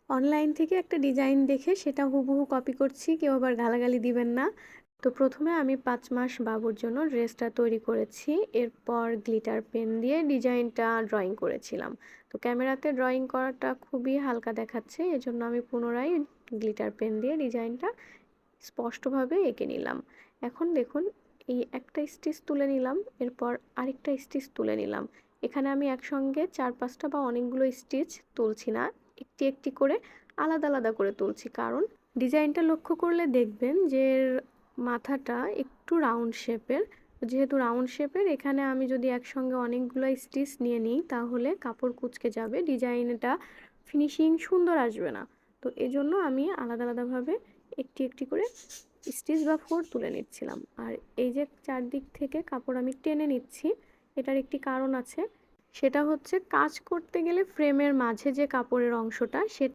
Online থেকে একটা design দেখে সেটা হুবহু কপি করছি, কেউ আবার গালাগালি দিবেন না। তো প্রথমে আমি ৫ মাস বাবুর জন্য ড্রেসটা তৈরি করেছি। এরপর গ্লিটার পেন দিয়ে ডিজাইনটা ড্রয়িং করেছিলাম। তো ক্যামেরাতে ড্রয়িং করাটা খুবই হালকা দেখাচ্ছে, এজন্য আমি পুনরায় গ্লিটার পেন দিয়ে ডিজাইনটা স্পষ্টভাবে এঁকে নিলাম। এখন দেখুন, এই একটা স্টিচ তুলে নিলাম, এরপর আরেকটা স্টিচ তুলে নিলাম। এখানে আমি একসঙ্গে ৪-৫টা বা অনেকগুলো স্টিচ তুলছি না, একটি একটি করে আলাদা আলাদা করে তুলছি। কারণ ডিজাইনটা লক্ষ্য করলে দেখবেন যে এর মাথাটা একটু রাউন্ড শেপের। যেহেতু রাউন্ড শেপের, এখানে আমি যদি একসঙ্গে অনেকগুলো স্টিচ নিয়ে নিই তাহলে কাপড় কুঁচকে যাবে, ডিজাইনটা ফিনিশিং সুন্দর আসবে না। তো এজন্য আমি আলাদা আলাদাভাবে একটি একটি করে স্টিচ বা ফোর তুলে নিচ্ছিলাম। আর এই যে চারদিক থেকে কাপড় আমি টেনে নিচ্ছি, এটার একটি কারণ আছে। সেটা হচ্ছে কাজ করতে গেলে ফ্রেমের মাঝে যে কাপড়ের অংশটা